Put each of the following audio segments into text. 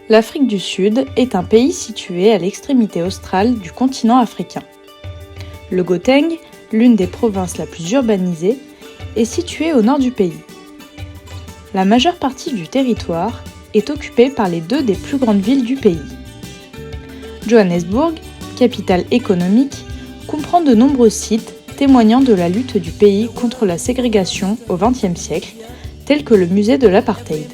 L'Afrique du Sud est un pays situé à l'extrémité australe du continent africain. Le Gauteng, l'une des provinces la plus urbanisée, est situé au nord du pays. La majeure partie du territoire est occupée par les deux des plus grandes villes du pays. Johannesburg, capitale économique, comprend de nombreux sites témoignant de la lutte du pays contre la ségrégation au XXe siècle, tels que le musée de l'apartheid.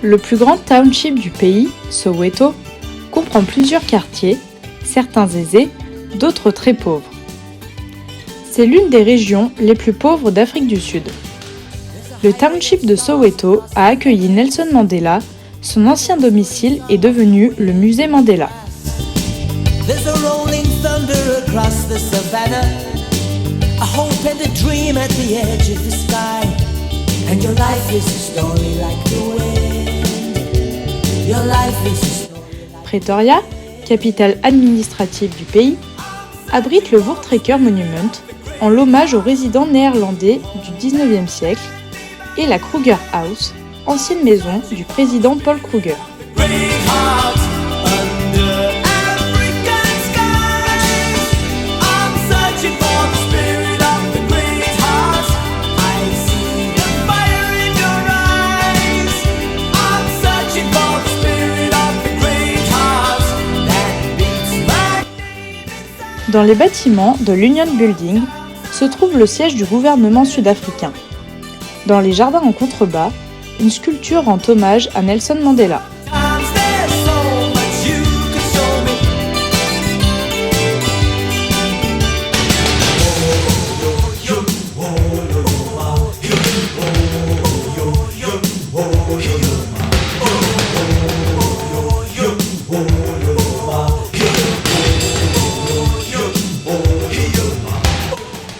Le plus grand township du pays, Soweto, comprend plusieurs quartiers, certains aisés, d'autres très pauvres. C'est l'une des régions les plus pauvres d'Afrique du Sud. Le township de Soweto a accueilli Nelson Mandela, son ancien domicile est devenu le musée Mandela. Pretoria, capitale administrative du pays, abrite le Voortrekker Monument, en l'hommage aux résidents néerlandais du XIXe siècle, et la Kruger House, ancienne maison du président Paul Kruger. Dans les bâtiments de l'Union Building se trouve le siège du gouvernement sud-africain. Dans les jardins en contrebas, une sculpture rend hommage à Nelson Mandela.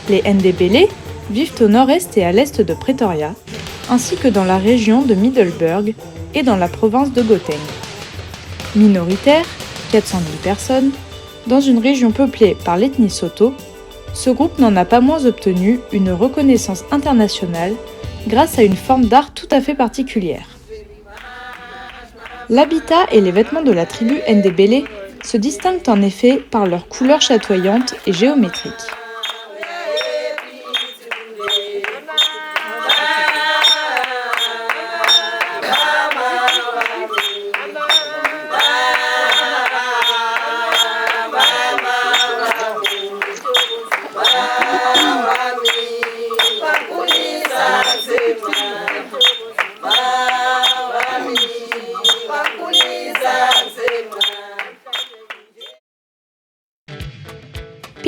Les Ndebele vivent au nord-est et à l'est de Pretoria, ainsi que dans la région de Middelburg et dans la province de Gauteng. Minoritaire, 400 000 personnes, dans une région peuplée par l'ethnie Soto, ce groupe n'en a pas moins obtenu une reconnaissance internationale grâce à une forme d'art tout à fait particulière. L'habitat et les vêtements de la tribu Ndebele se distinguent en effet par leurs couleurs chatoyantes et géométriques.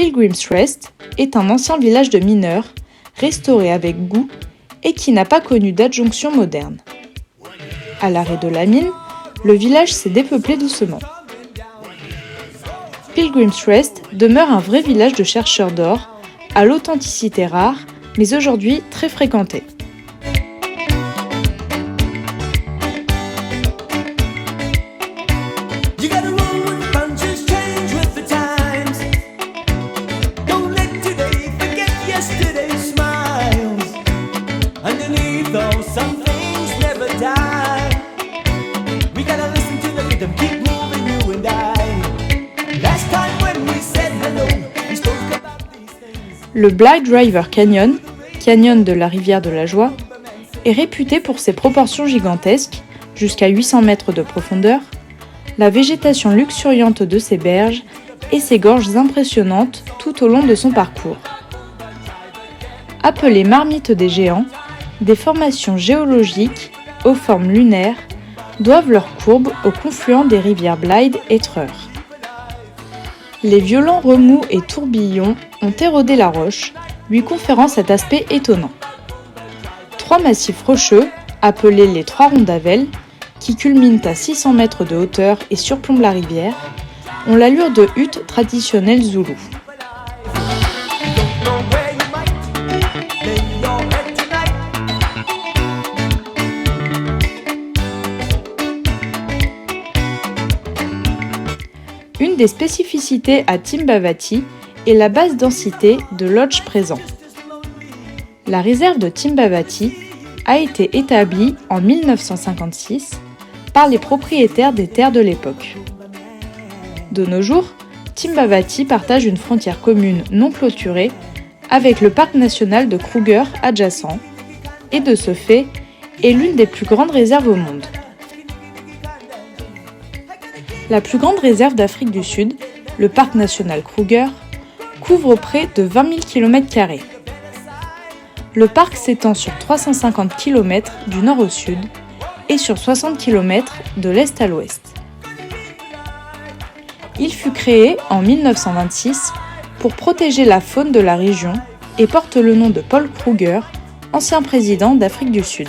Pilgrim's Rest est un ancien village de mineurs, restauré avec goût et qui n'a pas connu d'adjonction moderne. À l'arrêt de la mine, le village s'est dépeuplé doucement. Pilgrim's Rest demeure un vrai village de chercheurs d'or, à l'authenticité rare, mais aujourd'hui très fréquenté. Le Blythe River Canyon, canyon de la rivière de la Joie, est réputé pour ses proportions gigantesques, jusqu'à 800 mètres de profondeur, la végétation luxuriante de ses berges et ses gorges impressionnantes tout au long de son parcours. Appelées marmites des géants, des formations géologiques aux formes lunaires doivent leur courbe au confluent des rivières Blythe et Treur. Les violents remous et tourbillons ont érodé la roche, lui conférant cet aspect étonnant. 3 massifs rocheux, appelés les 3 Rondavelles, qui culminent à 600 mètres de hauteur et surplombent la rivière, ont l'allure de huttes traditionnelles zoulou. Une des spécificités à Timbavati est la basse densité de lodges présents. La réserve de Timbavati a été établie en 1956 par les propriétaires des terres de l'époque. De nos jours, Timbavati partage une frontière commune non clôturée avec le parc national de Kruger adjacent et de ce fait est l'une des plus grandes réserves au monde. La plus grande réserve d'Afrique du Sud, le parc national Kruger, couvre près de 20 000 km². Le parc s'étend sur 350 km du nord au sud et sur 60 km de l'est à l'ouest. Il fut créé en 1926 pour protéger la faune de la région et porte le nom de Paul Kruger, ancien président d'Afrique du Sud.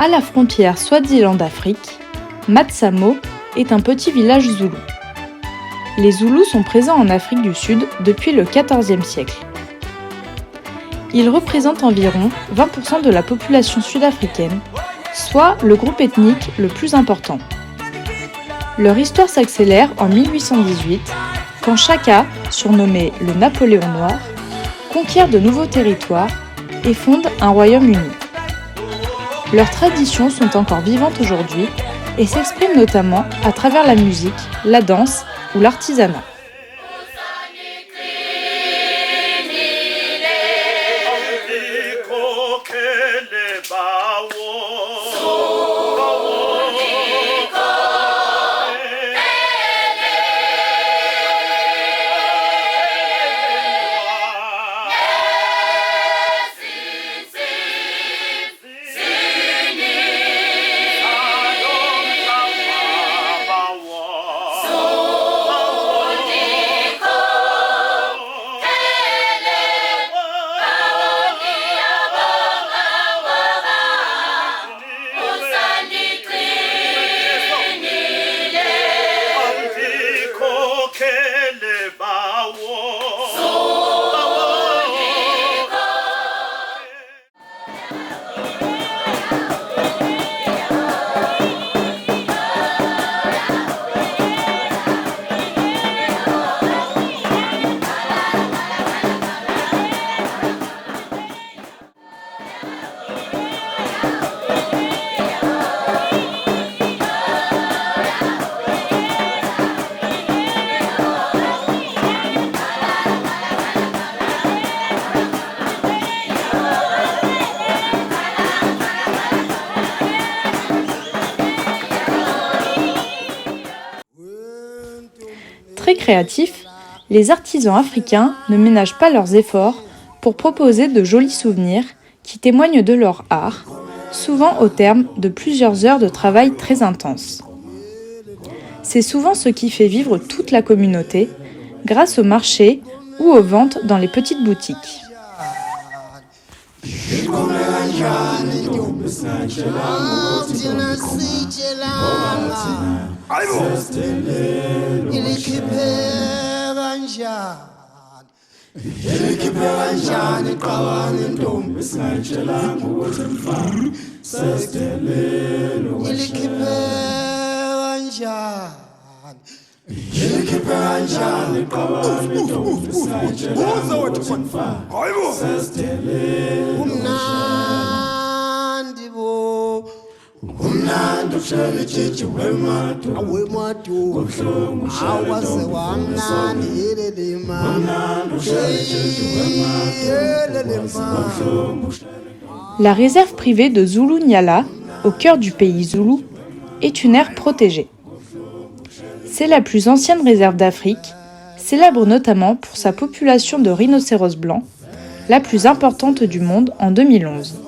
À la frontière Swaziland-Afrique, Matsamo est un petit village zoulou. Les Zoulous sont présents en Afrique du Sud depuis le XIVe siècle. Ils représentent environ 20% de la population sud-africaine, soit le groupe ethnique le plus important. Leur histoire s'accélère en 1818, quand Shaka, surnommé le Napoléon noir, conquiert de nouveaux territoires et fonde un royaume uni. Leurs traditions sont encore vivantes aujourd'hui et s'expriment notamment à travers la musique, la danse ou l'artisanat. Très créatifs, les artisans africains ne ménagent pas leurs efforts pour proposer de jolis souvenirs qui témoignent de leur art, souvent au terme de plusieurs heures de travail très intense. C'est souvent ce qui fait vivre toute la communauté, grâce au marché ou aux ventes dans les petites boutiques. Umnandi uhlele jiji wematu awematu awaze wamnandi yelelema La réserve privée de Zulu-Nyala, au cœur du pays zoulou, est une aire protégée. C'est la plus ancienne réserve d'Afrique, célèbre notamment pour sa population de rhinocéros blancs, la plus importante du monde en 2011.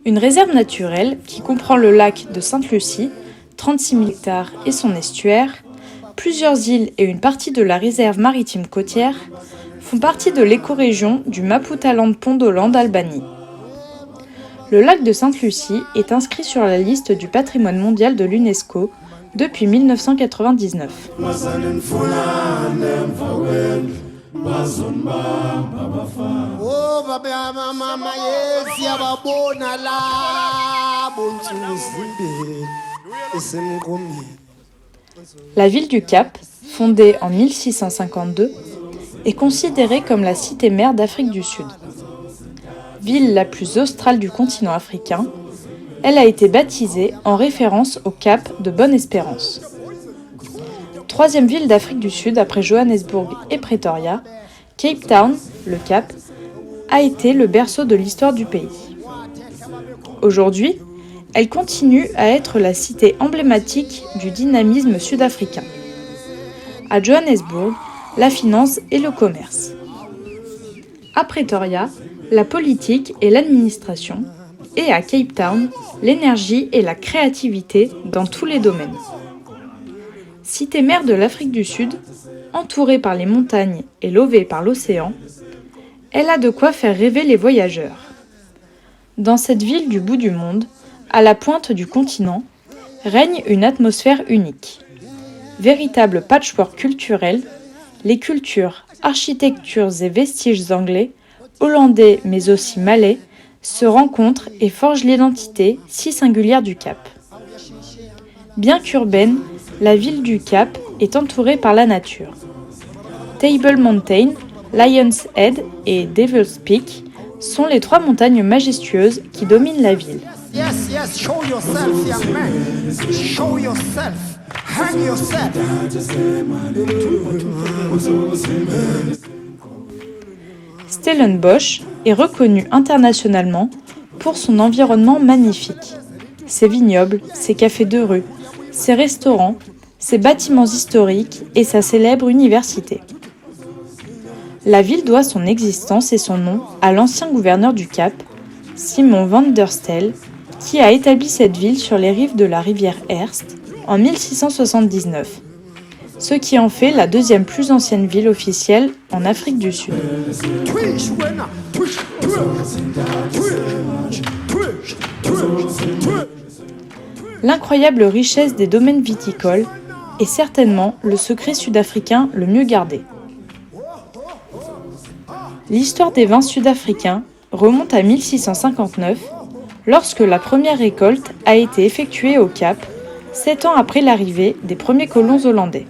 Une réserve naturelle qui comprend le lac de Sainte-Lucie, 36 000 hectares et son estuaire, plusieurs îles et une partie de la réserve maritime côtière font partie de l'écorégion du Maputaland-Pondoland d'Albanie. Le lac de Sainte-Lucie est inscrit sur la liste du patrimoine mondial de l'UNESCO depuis 1999. La ville du Cap, fondée en 1652, est considérée comme la cité-mère d'Afrique du Sud. Ville la plus australe du continent africain, elle a été baptisée en référence au Cap de Bonne-Espérance. Troisième ville d'Afrique du Sud après Johannesburg et Pretoria, Cape Town, le Cap, a été le berceau de l'histoire du pays. Aujourd'hui, elle continue à être la cité emblématique du dynamisme sud-africain. À Johannesburg, la finance et le commerce. À Pretoria, la politique et l'administration. Et à Cape Town, l'énergie et la créativité dans tous les domaines. Cité mère de l'Afrique du Sud, entourée par les montagnes et levée par l'océan, elle a de quoi faire rêver les voyageurs. Dans cette ville du bout du monde, à la pointe du continent, règne une atmosphère unique. Véritable patchwork culturel, les cultures, architectures et vestiges anglais, hollandais mais aussi malais, se rencontrent et forgent l'identité si singulière du Cap. Bien qu'urbaine, la ville du Cap est entourée par la nature. Table Mountain, Lion's Head et Devil's Peak sont les trois montagnes majestueuses qui dominent la ville. Yes, yes, show yourself, young man. Show yourself. Hang yourself. Stellenbosch est reconnu internationalement pour son environnement magnifique. Ses vignobles, ses cafés de rue, ses restaurants, ses bâtiments historiques et sa célèbre université. La ville doit son existence et son nom à l'ancien gouverneur du Cap, Simon van der Stel, qui a établi cette ville sur les rives de la rivière Hearst en 1679, ce qui en fait la deuxième plus ancienne ville officielle en Afrique du Sud. L'incroyable richesse des domaines viticoles est certainement le secret sud-africain le mieux gardé. L'histoire des vins sud-africains remonte à 1659, lorsque la première récolte a été effectuée au Cap, 7 ans après l'arrivée des premiers colons hollandais.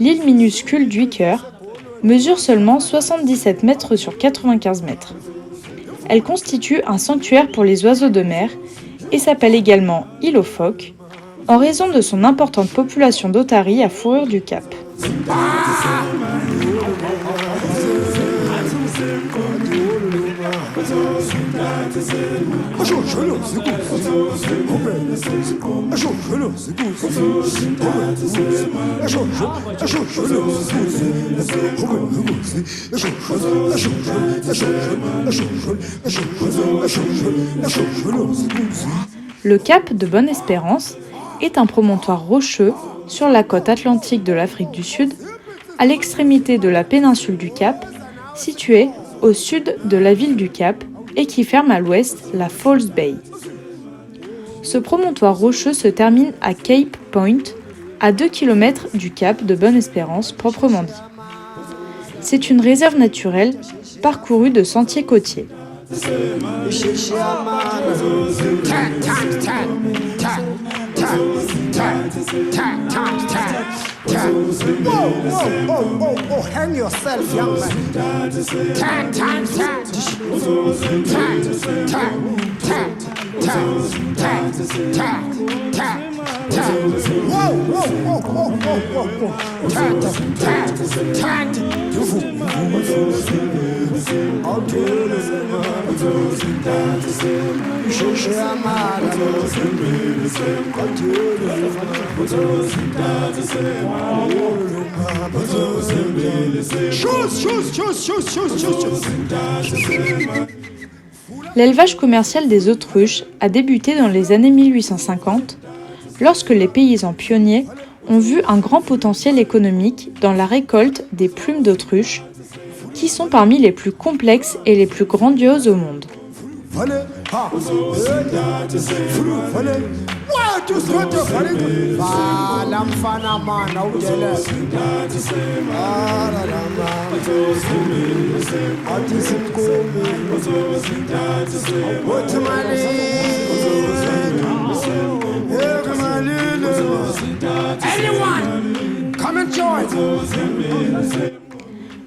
L'île minuscule d'Uiker, mesure seulement 77 mètres sur 95 mètres. Elle constitue un sanctuaire pour les oiseaux de mer et s'appelle également île aux phoques, en raison de son importante population d'otaries à fourrure du Cap. Le Cap de Bonne-Espérance est un promontoire rocheux sur la côte atlantique de l'Afrique du Sud, à l'extrémité de la péninsule du Cap, située au sud de la ville du Cap et qui ferme à l'ouest la False Bay. Ce promontoire rocheux se termine à Cape Point, à 2 km du Cap de Bonne-Espérance proprement dit. C'est une réserve naturelle parcourue de sentiers côtiers. Hang yourself, young man. L'élevage commercial des autruches a débuté dans les années 1850, lorsque les paysans pionniers ont vu un grand potentiel économique dans la récolte des plumes d'autruche, qui sont parmi les plus complexes et les plus grandioses au monde.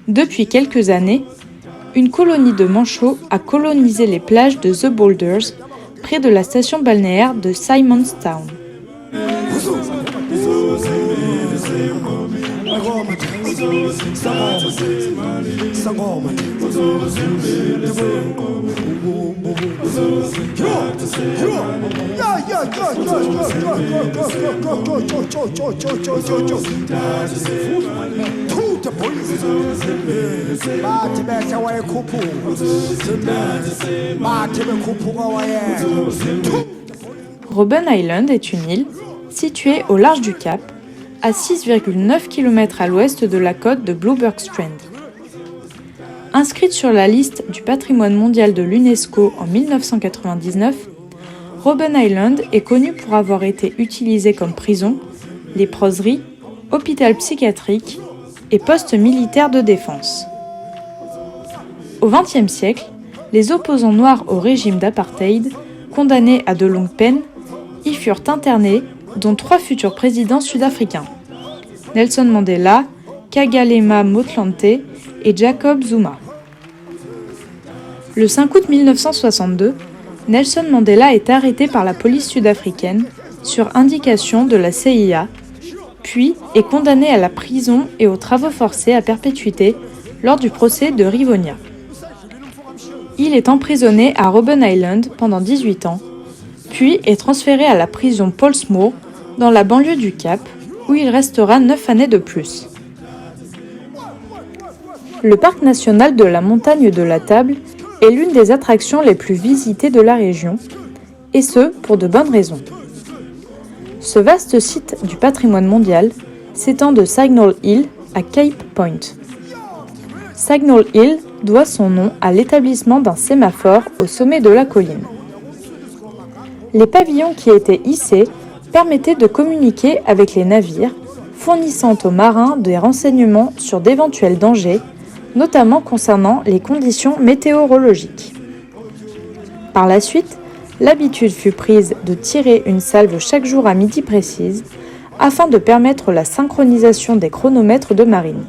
Depuis quelques années, une colonie de manchots a colonisé les plages de The Boulders, près de la station balnéaire de Simonstown. Robben Island est une île située au large du Cap, à 6,9 km à l'ouest de la côte de Blueberg Strand. Inscrite sur la liste du patrimoine mondial de l'UNESCO en 1999, Robben Island est connue pour avoir été utilisée comme prison, léproserie, hôpital psychiatrique et poste militaire de défense. Au XXe siècle, les opposants noirs au régime d'apartheid, condamnés à de longues peines, y furent internés, dont 3 futurs présidents sud-africains, Nelson Mandela, Kgalema Motlanthe et Jacob Zuma. Le 5 août 1962, Nelson Mandela est arrêté par la police sud-africaine sur indication de la CIA, puis est condamné à la prison et aux travaux forcés à perpétuité lors du procès de Rivonia. Il est emprisonné à Robben Island pendant 18 ans, puis est transféré à la prison Pollsmoor dans la banlieue du Cap, où il restera 9 années de plus. Le parc national de la montagne de la Table est l'une des attractions les plus visitées de la région, et ce, pour de bonnes raisons. Ce vaste site du patrimoine mondial s'étend de Signal Hill à Cape Point. Signal Hill doit son nom à l'établissement d'un sémaphore au sommet de la colline. Les pavillons qui étaient hissés permettaient de communiquer avec les navires, fournissant aux marins des renseignements sur d'éventuels dangers, notamment concernant les conditions météorologiques. Par la suite, l'habitude fut prise de tirer une salve chaque jour à midi précise, afin de permettre la synchronisation des chronomètres de marine.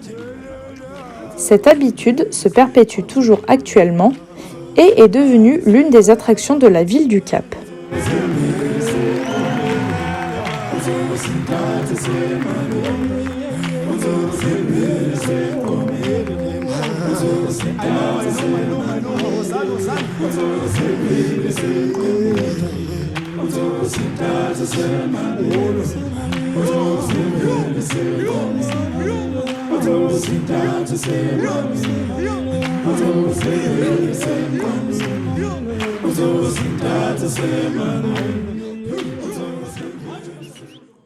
Cette habitude se perpétue toujours actuellement et est devenue l'une des attractions de la ville du Cap.